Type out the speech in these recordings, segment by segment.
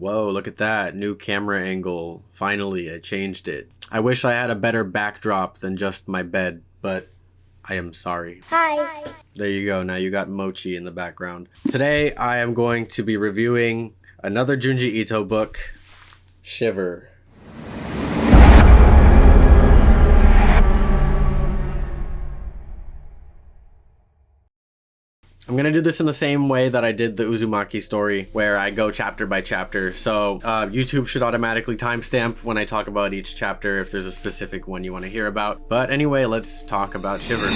Whoa, look at that. New camera angle. Finally, I changed it. I wish I had a better backdrop than just my bed, but I am sorry. Hi. There you go. Now you got Mochi in the background. Today, I am going to be reviewing another Junji Ito book, Shiver. I'm gonna do this in the same way that I did the Uzumaki story, where I go chapter by chapter. So YouTube should automatically timestamp when I talk about each chapter if there's a specific one you want to hear about. But anyway, let's talk about Shiver.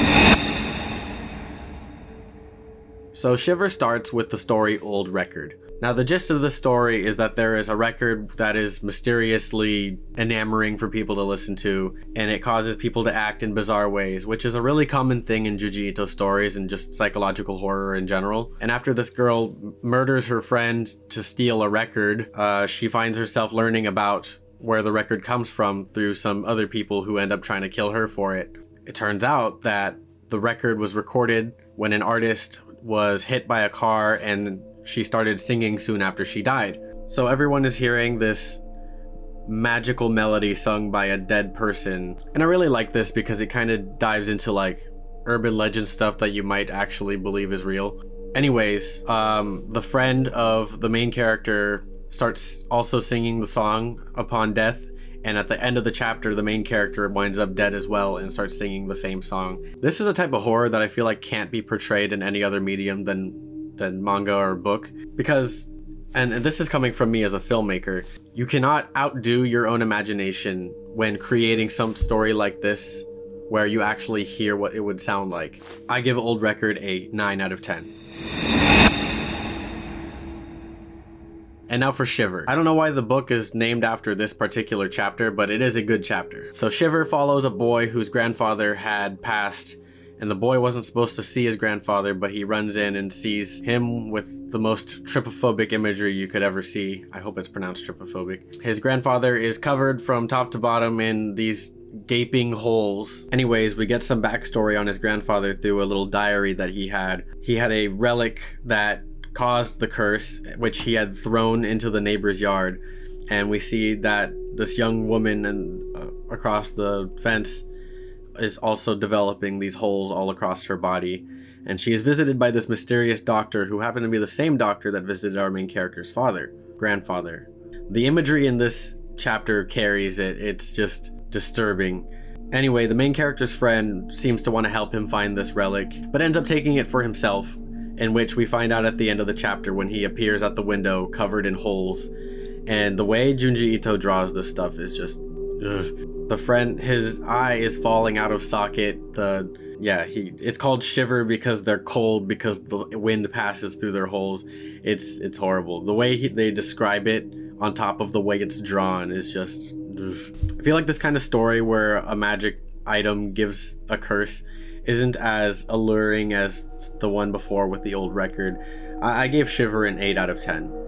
So Shiver starts with the story Old Record. Now the gist of the story is that there is a record that is mysteriously enamoring for people to listen to, and it causes people to act in bizarre ways, which is a really common thing in Junji Ito stories and just psychological horror in general. And after this girl murders her friend to steal a record, she finds herself learning about where the record comes from through some other people who end up trying to kill her for it. It turns out that the record was recorded when an artist was hit by a car and she started singing soon after she died. So everyone is hearing this magical melody sung by a dead person. And I really like this because it kind of dives into like urban legend stuff that you might actually believe is real. Anyways, the friend of the main character starts also singing the song upon death. And at the end of the chapter, the main character winds up dead as well and starts singing the same song. This is a type of horror that I feel like can't be portrayed in any other medium than manga or book, because, and this is coming from me as a filmmaker, you cannot outdo your own imagination when creating some story like this where you actually hear what it would sound like. I give Old Record a 9 out of 10. And now for Shiver. I don't know why the book is named after this particular chapter, but it is a good chapter. So Shiver follows a boy whose grandfather had passed, and the boy wasn't supposed to see his grandfather, but he runs in and sees him with the most trypophobic imagery you could ever see. I hope it's pronounced trypophobic. His grandfather is covered from top to bottom in these gaping holes. Anyways, we get some backstory on his grandfather through a little diary that he had. He had a relic that caused the curse, which he had thrown into the neighbor's yard. And we see that this young woman across the fence is also developing these holes all across her body, and she is visited by this mysterious doctor who happened to be the same doctor that visited our main character's grandfather. The imagery in this chapter carries it. It's just disturbing. Anyway, the main character's friend seems to want to help him find this relic, but ends up taking it for himself, in which we find out at the end of the chapter when he appears at the window covered in holes. And the way Junji Ito draws this stuff is just ugh. The friend, his eye is falling out of socket. It's called Shiver because they're cold because the wind passes through their holes. It's horrible. The way they describe it on top of the way it's drawn is just ugh. I feel like this kind of story where a magic item gives a curse isn't as alluring as the one before with the Old Record. I gave Shiver an 8 out of 10.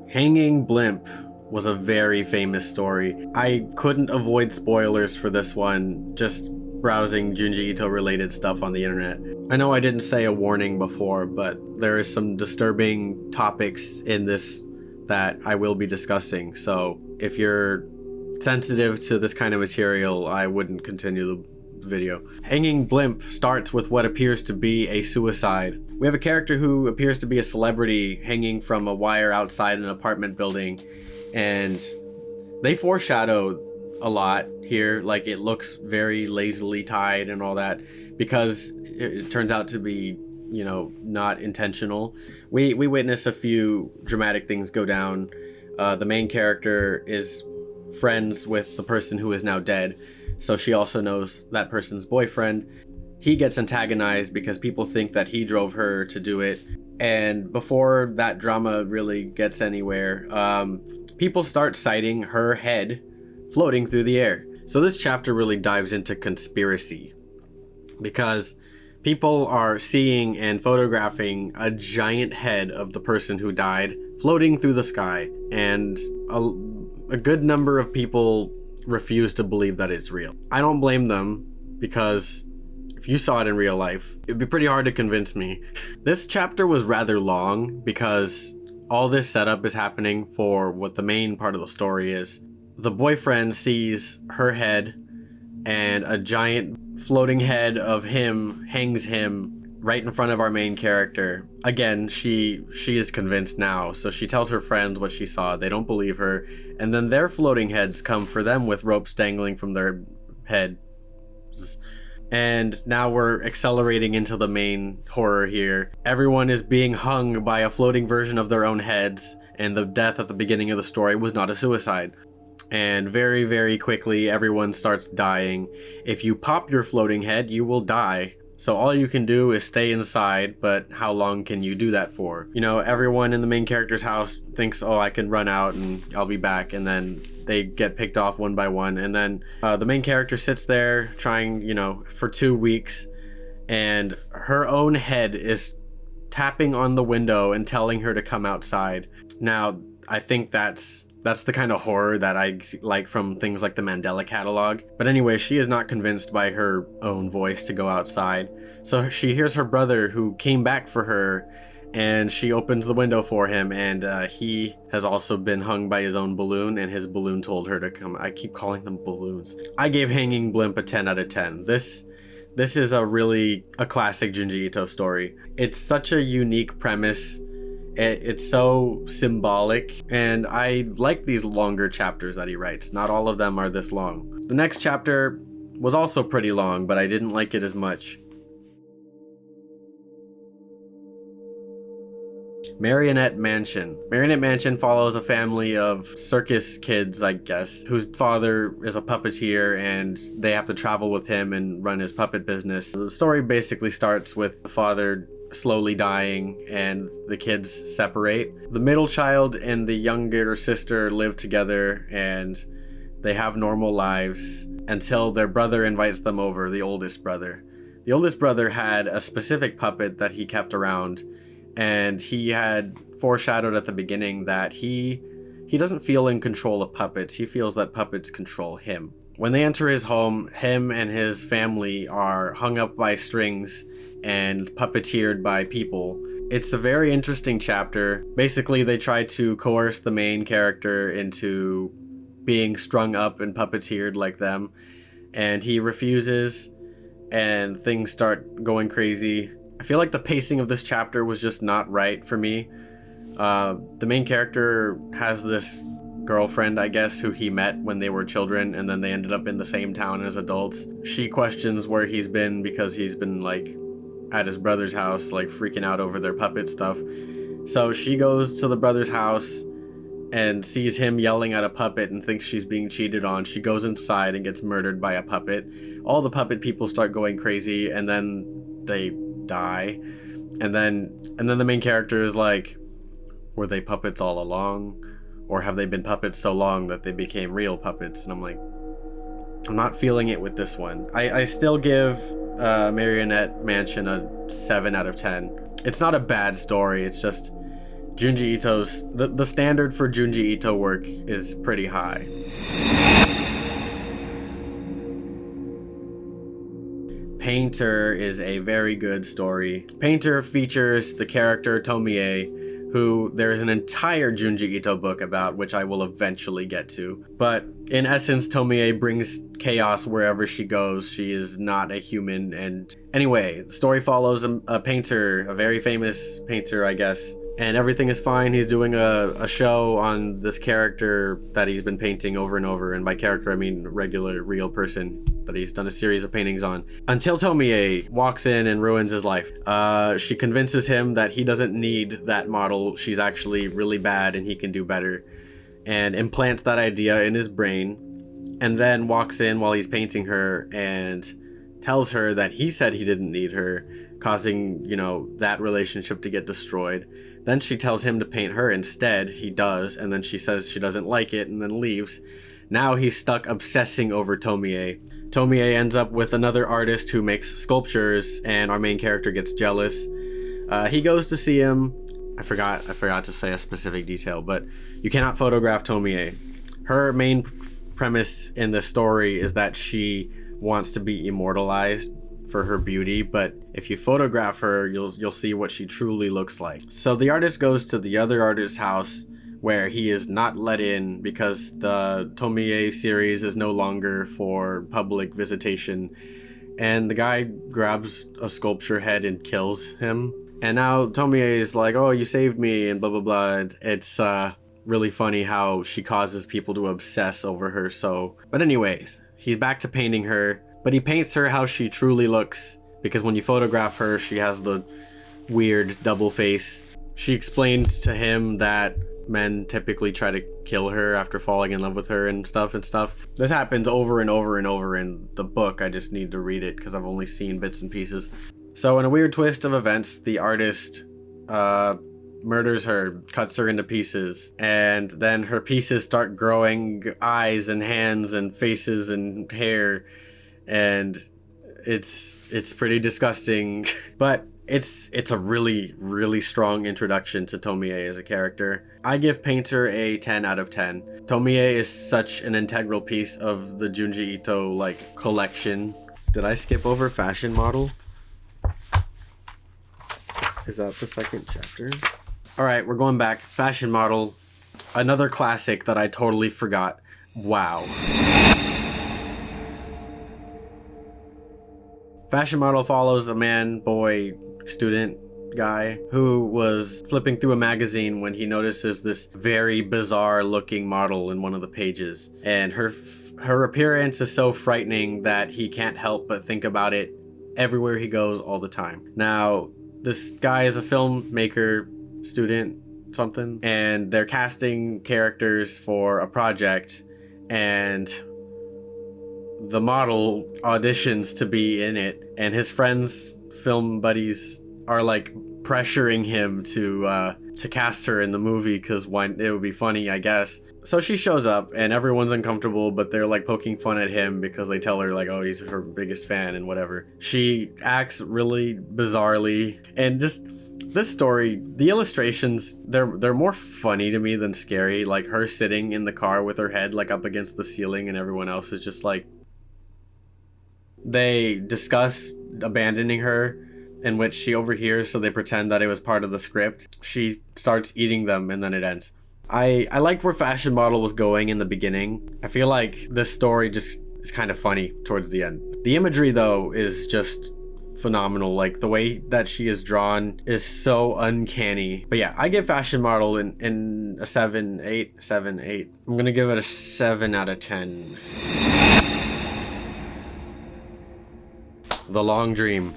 Hanging Blimp was a very famous story. I couldn't avoid spoilers for this one, just browsing Junji Ito related stuff on the internet. I know I didn't say a warning before, but there is some disturbing topics in this that I will be discussing, so if you're sensitive to this kind of material, I wouldn't continue the video. Hanging Blimp starts with what appears to be a suicide. We have a character who appears to be a celebrity hanging from a wire outside an apartment building, and they foreshadow a lot here. Like, it looks very lazily tied and all that because it turns out to be, you know, not intentional. We witness a few dramatic things go down. The main character is friends with the person who is now dead, so she also knows that person's boyfriend. He gets antagonized because people think that he drove her to do it, and before that drama really gets anywhere, people start sighting her head floating through the air. So this chapter really dives into conspiracy because people are seeing and photographing a giant head of the person who died floating through the sky, and a good number of people refuse to believe that it's real. I don't blame them, because if you saw it in real life, it'd be pretty hard to convince me. This chapter was rather long because all this setup is happening for what the main part of the story is. The boyfriend sees her head, and a giant floating head of him hangs him right in front of our main character. Again, she is convinced now, so she tells her friends what she saw. They don't believe her, and then their floating heads come for them with ropes dangling from their head. And now we're accelerating into the main horror here. Everyone is being hung by a floating version of their own heads, and the death at the beginning of the story was not a suicide. And very, very quickly, everyone starts dying. If you pop your floating head, you will die. So all you can do is stay inside, but how long can you do that for? You know, everyone in the main character's house thinks, oh, I can run out and I'll be back, and then they get picked off one by one, and then the main character sits there trying, you know, for 2 weeks, and her own head is tapping on the window and telling her to come outside. Now, I think that's the kind of horror that I like from things like the Mandela Catalog. But anyway, she is not convinced by her own voice to go outside. So she hears her brother who came back for her, and she opens the window for him, and he has also been hung by his own balloon, and his balloon told her to come. I keep calling them balloons. I gave Hanging Blimp a 10 out of 10. This is a classic Junji Ito story. It's such a unique premise. It's so symbolic, and I like these longer chapters that he writes. Not all of them are this long. The next chapter was also pretty long, but I didn't like it as much. Marionette Mansion. Marionette Mansion follows a family of circus kids, I guess, whose father is a puppeteer, and they have to travel with him and run his puppet business. The story basically starts with the father slowly dying and the kids separate. The middle child and the younger sister live together, and they have normal lives until their brother invites them over, the oldest brother. The oldest brother had a specific puppet that he kept around, and he had foreshadowed at the beginning that he doesn't feel in control of puppets. He feels that puppets control him. When they enter his home, him and his family are hung up by strings and puppeteered by people. It's a very interesting chapter. Basically, they try to coerce the main character into being strung up and puppeteered like them, and he refuses, and things start going crazy. I feel like the pacing of this chapter was just not right for me. The main character has this girlfriend, I guess, who he met when they were children, and then they ended up in the same town as adults. She questions where he's been because he's been like at his brother's house, like freaking out over their puppet stuff. So she goes to the brother's house and sees him yelling at a puppet and thinks she's being cheated on. She goes inside and gets murdered by a puppet. All the puppet people start going crazy, and then they die. And then the main character is like, were they puppets all along? Or have they been puppets so long that they became real puppets? And I'm like, I'm not feeling it with this one. I still give Marionette Mansion a 7 out of 10. It's not a bad story, it's just Junji Ito's... The standard for Junji Ito work is pretty high. Painter is a very good story. Painter features the character Tomie, who there is an entire Junji Ito book about, which I will eventually get to. But in essence, Tomie brings chaos wherever she goes. She is not a human. And anyway, the story follows a painter, a very famous painter, I guess. And everything is fine. He's doing a show on this character that he's been painting over and over. And by character, I mean regular, real person that he's done a series of paintings on. Until Tomie walks in and ruins his life. She convinces him that he doesn't need that model. She's actually really bad and he can do better. And implants that idea in his brain. And then walks in while he's painting her and tells her that he said he didn't need her, causing, you know, that relationship to get destroyed. Then she tells him to paint her instead. He does, and then she says she doesn't like it and then leaves. Now he's stuck obsessing over Tomie. Tomie ends up with another artist who makes sculptures, and our main character gets jealous. He goes to see him. I forgot to say a specific detail, but you cannot photograph Tomie. Her main premise in the story is that she wants to be immortalized for her beauty, but if you photograph her, you'll see what she truly looks like. So the artist goes to the other artist's house where he is not let in because the Tomie series is no longer for public visitation, and the guy grabs a sculpture head and kills him. And now Tomie is like, oh, you saved me, and blah blah blah. And it's really funny how she causes people to obsess over her. So, but anyways, he's back to painting her, but he paints her how she truly looks, because when you photograph her, she has the weird double face. She explained to him that men typically try to kill her after falling in love with her and stuff. This happens over and over and over in the book. I just need to read it because I've only seen bits and pieces. So in a weird twist of events, the artist murders her, cuts her into pieces, and then her pieces start growing eyes and hands and faces and hair, and it's pretty disgusting. But it's a really strong introduction to Tomie as a character. I give Painter a 10 out of 10. Tomie is such an integral piece of the Junji Ito like collection. Did I skip over Fashion Model? Is that the second chapter? All right, we're going back. Fashion Model, another classic that I totally forgot. Wow. Fashion Model follows a man, boy, student guy who was flipping through a magazine when he notices this very bizarre looking model in one of the pages. And her appearance is so frightening that he can't help but think about it everywhere he goes all the time. Now, this guy is a filmmaker, student, something, and they're casting characters for a project, and the model auditions to be in it, and his friends, film buddies, are like pressuring him to cast her in the movie because it would be funny, I guess. So she shows up and everyone's uncomfortable, but they're like poking fun at him because they tell her like, oh, he's her biggest fan and whatever. She acts really bizarrely, and just this story, the illustrations, they're more funny to me than scary. Like her sitting in the car with her head like up against the ceiling and everyone else is just like, they discuss abandoning her, in which she overhears, so they pretend that it was part of the script. She starts eating them and then it ends. I liked where Fashion Model was going in the beginning. I feel like this story just is kind of funny towards the end. The imagery though is just phenomenal. Like the way that she is drawn is so uncanny. But yeah, I give Fashion Model in a 7, 8. I'm gonna give it a 7 out of 10. The Long Dream.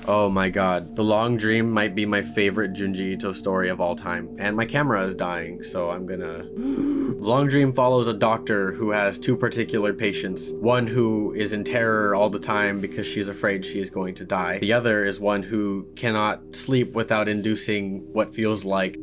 Oh my god. The Long Dream might be my favorite Junji Ito story of all time. And my camera is dying, so I'm gonna... The Long Dream follows a doctor who has two particular patients. One who is in terror all the time because she's afraid she is going to die. The other is one who cannot sleep without inducing what feels like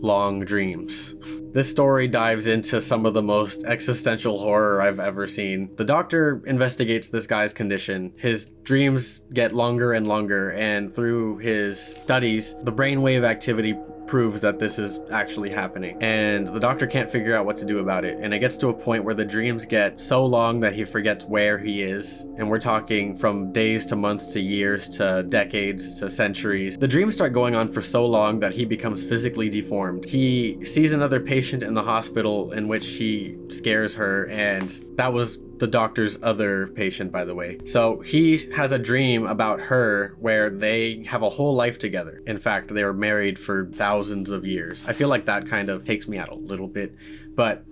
long dreams. This story dives into some of the most existential horror I've ever seen. The doctor investigates this guy's condition. His dreams get longer and longer, and through his studies, the brainwave activity proves that this is actually happening. And the doctor can't figure out what to do about it. And it gets to a point where the dreams get so long that he forgets where he is. And we're talking from days to months to years to decades to centuries. The dreams start going on for so long that he becomes physically deformed. He sees another patient in the hospital in which he scares her, and that was the doctor's other patient, by the way. So he has a dream about her where they have a whole life together. In fact, they were married for thousands of years. I feel like that kind of takes me out a little bit, but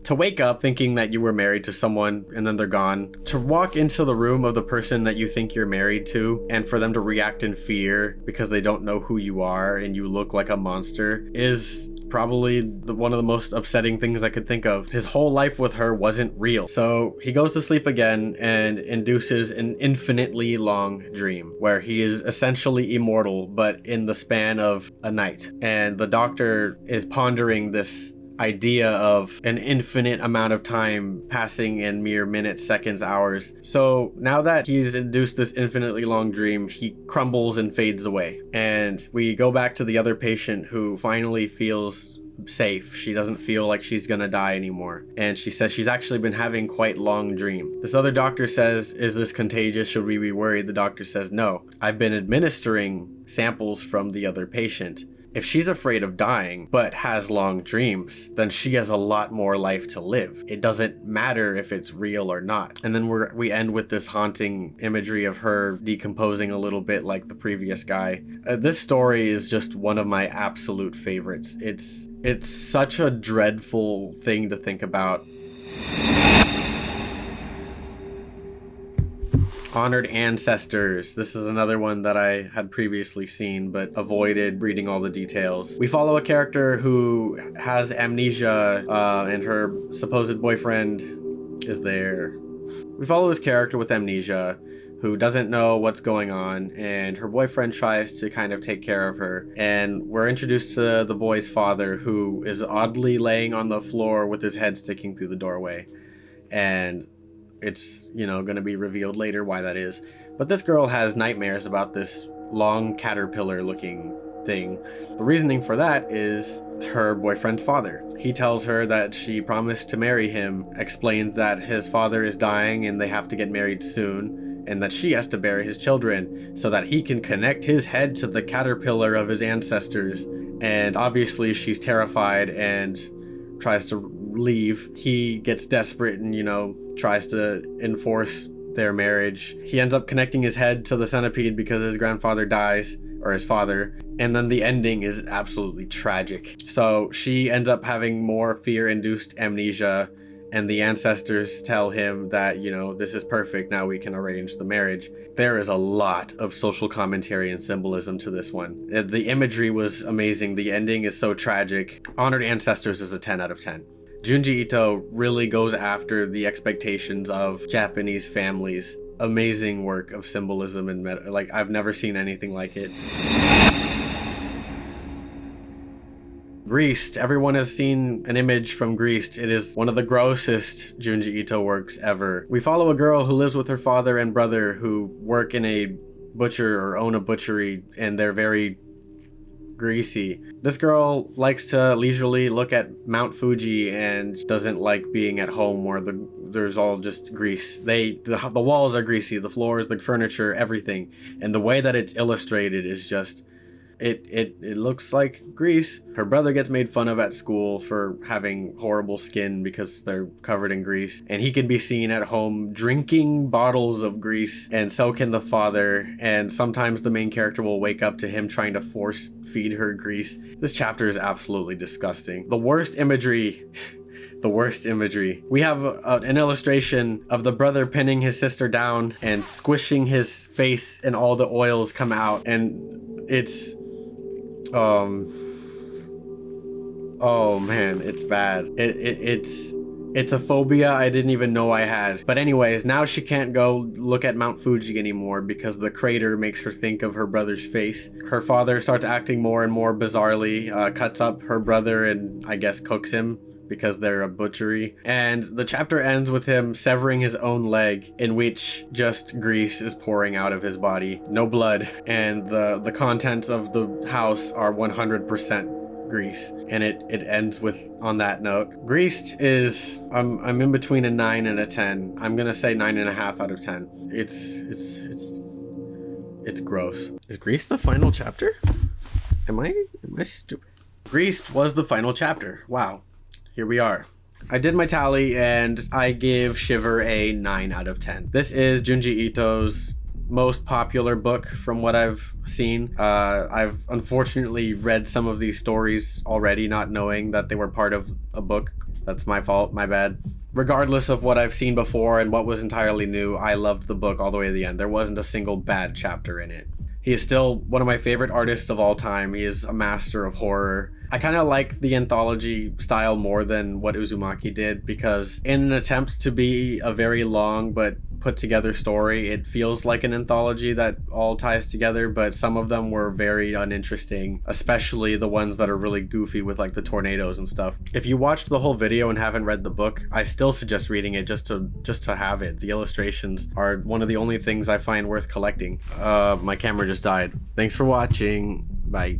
to wake up thinking that you were married to someone and then they're gone, to walk into the room of the person that you think you're married to and for them to react in fear because they don't know who you are and you look like a monster, is probably one of the most upsetting things I could think of. His whole life with her wasn't real. So he goes to sleep again and induces an infinitely long dream where he is essentially immortal, but in the span of a night. And the doctor is pondering this idea of an infinite amount of time passing in mere minutes, seconds, hours. So now that he's induced this infinitely long dream, he crumbles and fades away. And we go back to the other patient who finally feels safe. She doesn't feel like she's gonna die anymore. And she says she's actually been having quite long dreams. This other doctor says, is this contagious? Should we be worried? The doctor says, no. I've been administering samples from the other patient. If she's afraid of dying, but has long dreams, then she has a lot more life to live. It doesn't matter if it's real or not. And then we end with this haunting imagery of her decomposing a little bit like the previous guy. This story is just one of my absolute favorites. It's such a dreadful thing to think about. Honored Ancestors. This is another one that I had previously seen but avoided reading all the details. We follow a character who has amnesia and her supposed boyfriend is there. We follow this character with amnesia who doesn't know what's going on, and her boyfriend tries to kind of take care of her. And we're introduced to the boy's father, who is oddly laying on the floor with his head sticking through the doorway. And it's, you know, going to be revealed later why that is. But this girl has nightmares about this long caterpillar looking thing. The reasoning for that is her boyfriend's father. He tells her that she promised to marry him, explains that his father is dying and they have to get married soon, and that she has to bury his children so that he can connect his head to the caterpillar of his ancestors. And obviously she's terrified and tries to leave. He gets desperate and, you know, tries to enforce their marriage. He ends up connecting his head to the centipede because his grandfather dies, or his father, and then the ending is absolutely tragic. So she ends up having more fear-induced amnesia, and the ancestors tell him that, you know, this is perfect, now we can arrange the marriage. There is a lot of social commentary and symbolism to this one. The imagery was amazing. The ending is so tragic. Honored Ancestors is a 10 out of 10. Junji Ito really goes after the expectations of Japanese families. Amazing work of symbolism and like, I've never seen anything like it. Greased. Everyone has seen an image from Greased. It is one of the grossest Junji Ito works ever. We follow a girl who lives with her father and brother who work in a butcher or own a butchery, and they're very greasy. This girl likes to leisurely look at Mount Fuji and doesn't like being at home where there's all just grease. The walls are greasy, the floors, the furniture, everything. And the way that it's illustrated is just, it looks like grease. Her brother gets made fun of at school for having horrible skin because they're covered in grease. And he can be seen at home drinking bottles of grease, and so can the father. And sometimes the main character will wake up to him trying to force feed her grease. This chapter is absolutely disgusting. The worst imagery. We have an illustration of the brother pinning his sister down and squishing his face, and all the oils come out, and it's oh man, it's bad. It's a phobia I didn't even know I had. But anyways, now she can't go look at Mount Fuji anymore because the crater makes her think of her brother's face. Her father starts acting more and more bizarrely, cuts up her brother and I guess cooks him because they're a butchery. And the chapter ends with him severing his own leg, in which just grease is pouring out of his body. No blood. And the contents of the house are 100% grease. And it ends with, on that note. Greased is, I'm in between a 9 and a 10. I'm gonna say 9.5 out of 10. It's gross. Is Greased the final chapter? Am I stupid? Greased was the final chapter. Wow. Here we are. I did my tally and I give Shiver a 9 out of 10. This is Junji Ito's most popular book from what I've seen. I've unfortunately read some of these stories already, not knowing that they were part of a book. That's my fault, my bad. Regardless of what I've seen before and what was entirely new, I loved the book all the way to the end. There wasn't a single bad chapter in it. He is still one of my favorite artists of all time. He is a master of horror. I kind of like the anthology style more than what Uzumaki did, because in an attempt to be a very long but put together story, it feels like an anthology that all ties together, but some of them were very uninteresting, especially the ones that are really goofy with like the tornadoes and stuff. If you watched the whole video and haven't read the book, I still suggest reading it just to have it. The illustrations are one of the only things I find worth collecting. My camera just died. Thanks for watching. Bye.